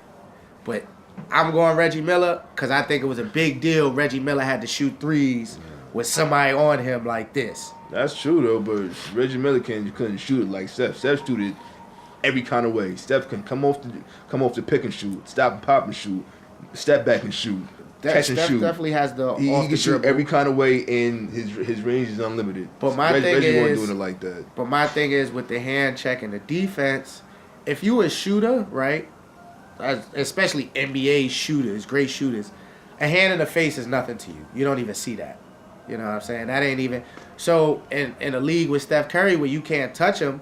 Speaker 1: but I'm going Reggie Miller because I think it was a big deal. Reggie Miller had to shoot threes with somebody on him like this.
Speaker 2: That's true though, but Reggie Miller couldn't shoot it like Steph. Steph shoot it every kind of way. Steph can come off the pick and shoot, stop and pop and shoot, step back and shoot, catch and
Speaker 1: Steph
Speaker 2: shoot.
Speaker 1: Definitely has the
Speaker 2: He
Speaker 1: off
Speaker 2: can
Speaker 1: the
Speaker 2: shoot
Speaker 1: dribble.
Speaker 2: every kind of way, and his range is unlimited.
Speaker 1: But my thing
Speaker 2: Reggie wasn't
Speaker 1: is,
Speaker 2: doing it like that.
Speaker 1: But my thing is with the hand check and the defense, if you a shooter, right, especially NBA shooters, great shooters, a hand in the face is nothing to you. You don't even see that. You know what I'm saying? That ain't even. So in a league with Steph Curry where you can't touch him,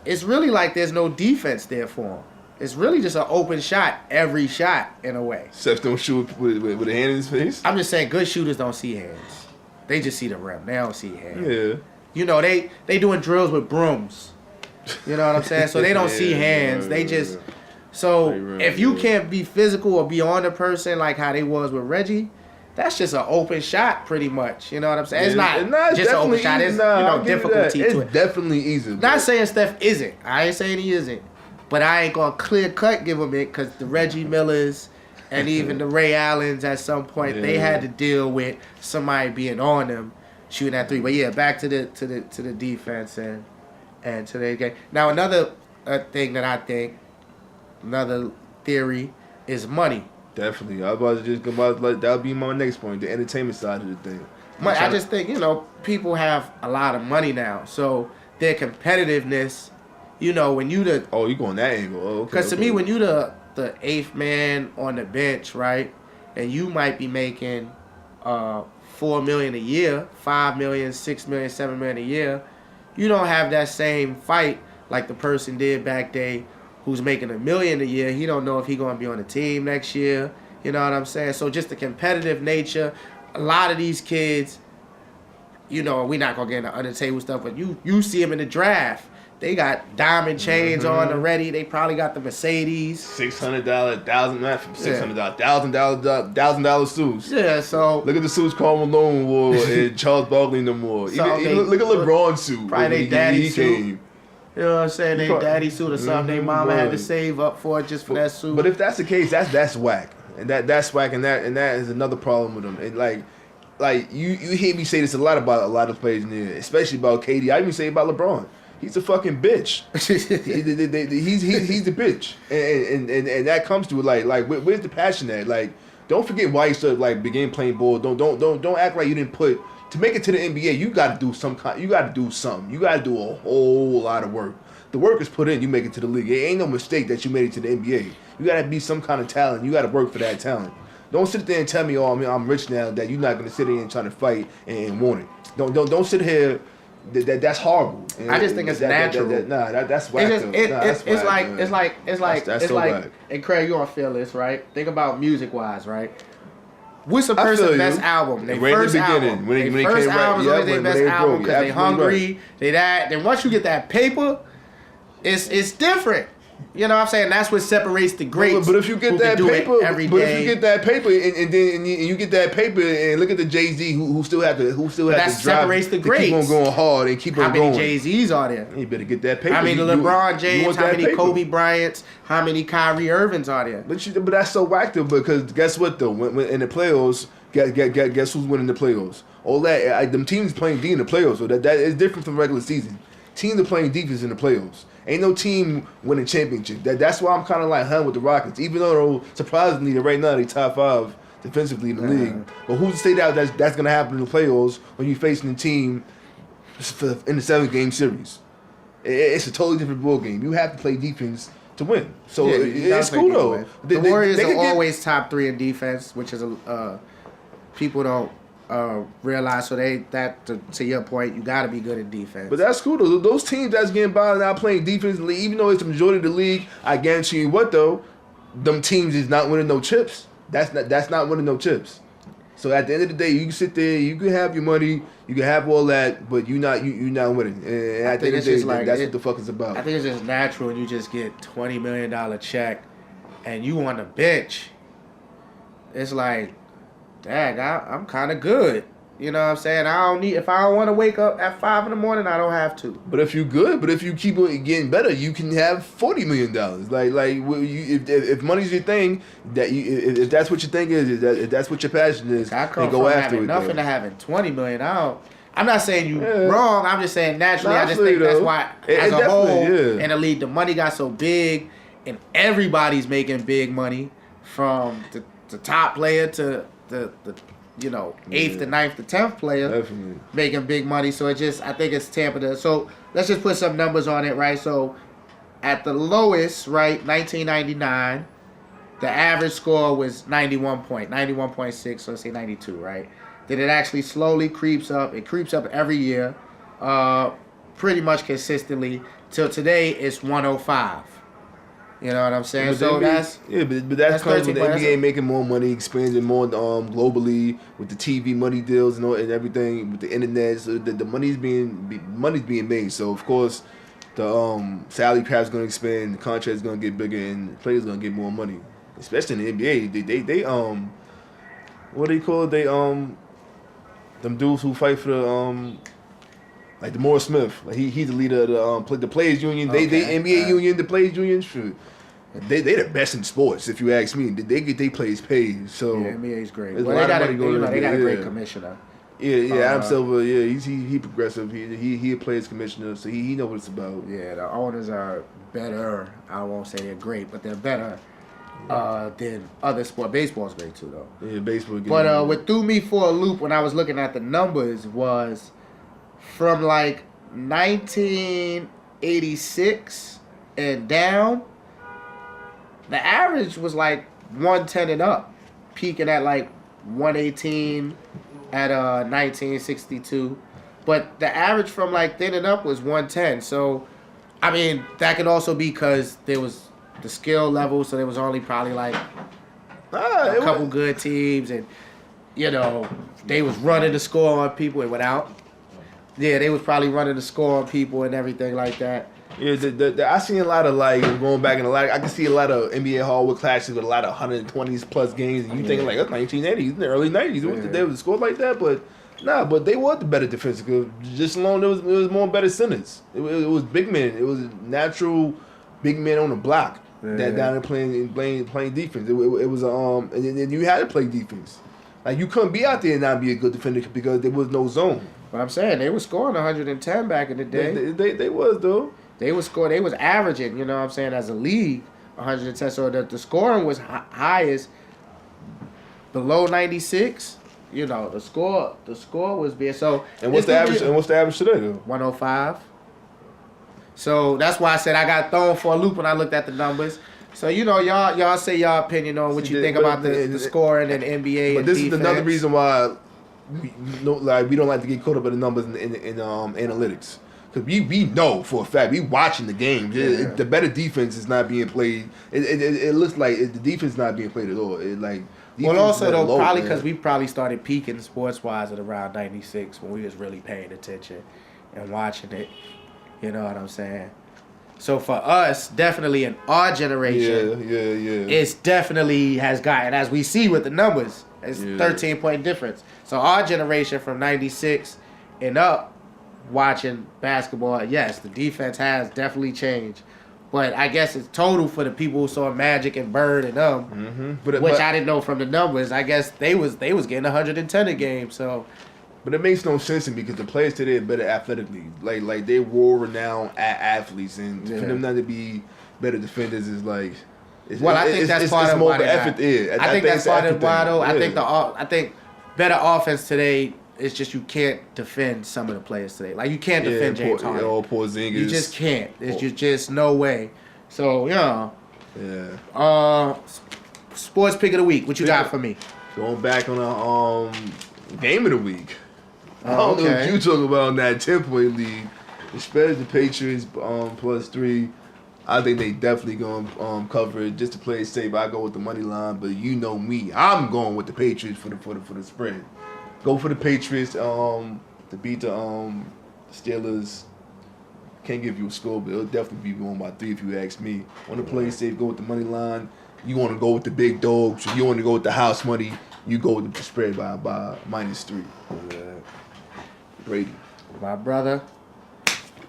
Speaker 1: it's really like there's no defense there for him. It's really just an open shot, every shot in a way.
Speaker 2: Steph don't shoot with a hand in his face?
Speaker 1: I'm just saying good shooters don't see hands. They just see the rim. They don't see hands.
Speaker 2: Yeah.
Speaker 1: They doing drills with brooms. You know what I'm saying? So they don't see hands. They just... So if you can't be physical or be on the person like how they was with Reggie, that's just an open shot pretty much. You know what I'm saying? It's not just an open shot. It's difficulty to it.
Speaker 2: It's definitely easy.
Speaker 1: Not saying Steph isn't. I ain't saying he isn't. But I ain't going to clear cut give him it because the Reggie Millers and even the Ray Allens at some point, they had to deal with somebody being on them shooting that three. But yeah, back to the defense and to the game. Now another thing that I think, another theory is money.
Speaker 2: Definitely. I was about to that would be my next point, the entertainment side of the thing.
Speaker 1: I just think, people have a lot of money now. So their competitiveness, when you the...
Speaker 2: Oh, you going that angle. Oh, okay.
Speaker 1: Because to me, when you the eighth man on the bench, right, and you might be making $4 million a year, $5 million, $6 million, $7 million a year, you don't have that same fight like the person did back day who's making $1 million a year. He don't know if he's going to be on the team next year. You know what I'm saying? So just the competitive nature. A lot of these kids, we're not going to get into under the table stuff, but you see them in the draft. They got diamond chains on already. They probably got the Mercedes.
Speaker 2: $600, $1,000 suits.
Speaker 1: Yeah, so
Speaker 2: look at the suits Karl Malone wore and Charles Barkley no more. Even look at LeBron's suit.
Speaker 1: Probably they daddy suit.
Speaker 2: Came.
Speaker 1: You know what I'm saying? They daddy suit or something. Their mama had to save up for it just for that suit.
Speaker 2: But if that's the case, that's whack. And that's whack, and that is another problem with them. And like you hear me say this a lot about a lot of players in there, especially about KD. I even say about LeBron. He's a fucking bitch. He's a bitch, and that comes to it. Like where's the passion at? Like, don't forget why you started begin playing ball. Don't act like you didn't put to make it to the NBA. You got to do something. You got to do a whole lot of work. The work is put in. You make it to the league. It ain't no mistake that you made it to the NBA. You got to be some kind of talent. You got to work for that talent. Don't sit there and tell me, I'm rich now, that you're not gonna sit there and try to fight and want it. Don't sit here. That's horrible. And
Speaker 1: I just think it's natural.
Speaker 2: That's whack.
Speaker 1: It's like
Speaker 2: so whack.
Speaker 1: And Craig, you gonna feel this, right? Think about music wise, right? What's a person's best album? Their first album. Their first album is always their best album because they hungry, they that. Then once you get that paper, it's different. You know what I'm saying? That's what separates the greats.
Speaker 2: But if you get that paper,
Speaker 1: if
Speaker 2: you get that paper and then you get that paper and look at the Jay-Z who still had to drive
Speaker 1: separates the greats.
Speaker 2: Keep on going hard and keep on going.
Speaker 1: How many Jay-Z's are there?
Speaker 2: You better get that paper.
Speaker 1: How many LeBron James? How many Kobe Bryants? How many Kyrie Irvings are there?
Speaker 2: But that's so whack though, because guess what though? When in the playoffs, guess who's winning the playoffs? All that them teams playing D in the playoffs, so that is different from regular season. Teams are playing defense in the playoffs. Ain't no team winning championship. That's why I'm kind of like with the Rockets. Even though surprisingly right now they top 5 defensively in the league. But who's to say that's going to happen in the playoffs when you're facing a team in the 7-game series? It's a totally different ball game. You have to play defense to win. So it's cool though.
Speaker 1: The Warriors are always top 3 in defense, which is people don't realize. So to your point, you got to be good at defense.
Speaker 2: But that's cool though. Those teams that's getting by now playing defense, even though it's the majority of the league, I guarantee you what though, them teams is not winning no chips. That's not winning no chips. So at the end of the day, you can sit there, you can have your money, you can have all that, but you're not winning. And I think that's what the fuck it's about.
Speaker 1: I think it's just natural. You just get $20 million check, and you on the bench. It's like, dang, I'm kind of good. You know what I'm saying? If I don't want to wake up at 5 in the morning, I don't have to.
Speaker 2: But if you're good, if you keep getting better, you can have $40 million. If money's your thing, if that's what your thing is, if that's what your passion is, then go after it.
Speaker 1: Nothing to having $20 million. I'm not saying you wrong. I'm just saying naturally. I just think that's why, as a whole, in the league, the money got so big, and everybody's making big money, from the top player to the 8th to 9th to 10th player making big money. So I think it's Tampa. So let's just put some numbers on it, right? So at the lowest, right, 1999, the average score was 91.6, so let's say 92, right? Then it actually slowly creeps up. It creeps up every year, pretty much consistently. Till today, it's 105. You know what I'm saying?
Speaker 2: But that's because the NBA making more money, expanding more globally with the TV money deals and everything with the internet. So the money's being made. So of course, the salary cap's going to expand, the contract's going to get bigger, and the players going to get more money. Especially in the NBA, they what do you call it? They them dudes who fight for the like the Morris Smith, like he's the leader of the players union. They NBA union, the players union. Shoot, they the best in sports, if you ask me. They get their players paid. So
Speaker 1: yeah, NBA's great. Well, they got a great commissioner.
Speaker 2: Yeah, Adam Silver. Yeah, he progressive. He a players commissioner, so he know what it's about.
Speaker 1: Yeah, the owners are better. I won't say they're great, but they're better than other sport. Baseball's great too, though.
Speaker 2: Yeah, baseball.
Speaker 1: But what threw me for a loop when I was looking at the numbers was, from like 1986 and down, the average was like 110 and up, peaking at like 118 at 1962. But the average from like then and up was 110. So, I mean, that could also be because there was the skill level, so there was only probably like a couple good teams, and they was running the score on people and went out. Yeah, they was probably running the score on people and everything like that.
Speaker 2: Yeah, I seen a lot of going back in the I can see a lot of NBA hardwood clashes with a lot of 120s plus games, and you thinking like that's 1980s, in the early 90s. They was scored like that, but nah, but they were the better defense. Just alone, it was more better centers. It was big men. It was natural big men on the block that down there playing defense. It was and you had to play defense. Like you couldn't be out there and not be a good defender because there was no zone.
Speaker 1: But I'm saying they were scoring 110 back in the day.
Speaker 2: They was though.
Speaker 1: They was averaging, you know what I'm saying, as a league, 110. So the scoring was highest below 96. The score was big. So
Speaker 2: and what's the average? And what's the average today though?
Speaker 1: 105. So that's why I said I got thrown for a loop when I looked at the numbers. So y'all say y'all opinion on what you think about the scoring in the NBA.
Speaker 2: But this is another reason why we don't like to get caught up in the numbers in analytics. Because we know for a fact, we watching the games. The better defense is not being played. It looks like the defense is not being played at all.
Speaker 1: Well, also though, probably because we probably started peaking sports wise at around '96 when we was really paying attention and watching it. You know what I'm saying? So for us, definitely in our generation, it's definitely has gotten, as we see with the numbers, it's 13-point difference. So our generation from '96 and up, watching basketball, yes, the defense has definitely changed. But I guess it's total for the people who saw Magic and Bird and them, which I didn't know from the numbers. I guess they was getting 110 a game. So,
Speaker 2: but it makes no sense to me because the players today are better athletically. Like they world-renowned athletes, and for them not to be better defenders is like.
Speaker 1: I think that's part of why the effort is. I think that's part of why though. I think better offense today. It's just you can't defend some of the players today. Like you can't defend James Harden.
Speaker 2: Porzingis.
Speaker 1: You just can't. It's just no way. So
Speaker 2: Yeah.
Speaker 1: Sports pick of the week. What you got for me?
Speaker 2: Going back on a game of the week. I don't know what you talk about in that 10-point league. Especially the Patriots +3. I think they definitely gonna cover it just to play it safe. I go with the money line, but you know me, I'm going with the Patriots for the spread. Go for the Patriots to beat the Steelers. Can't give you a score, but it'll definitely be 1-3 if you ask me. Want to play safe, go with the money line. You want to go with the big dogs. You want to go with the house money. You go with the spread by -3. Brady.
Speaker 1: My brother.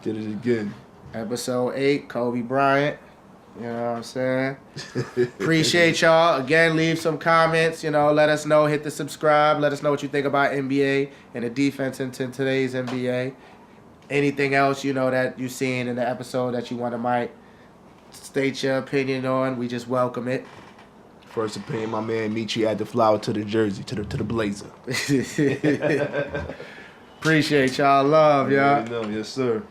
Speaker 2: Did it again.
Speaker 1: Episode 8, Kobe Bryant. You know what I'm saying? Appreciate y'all. Again, leave some comments. Let us know. Hit the subscribe. Let us know what you think about NBA and the defense in today's NBA. Anything else, that you've seen in the episode that you might state your opinion on, we just welcome it.
Speaker 2: First opinion, my man Michi add the flower to the jersey, to the blazer.
Speaker 1: Appreciate y'all. Love, y'all.
Speaker 2: Yes, sir.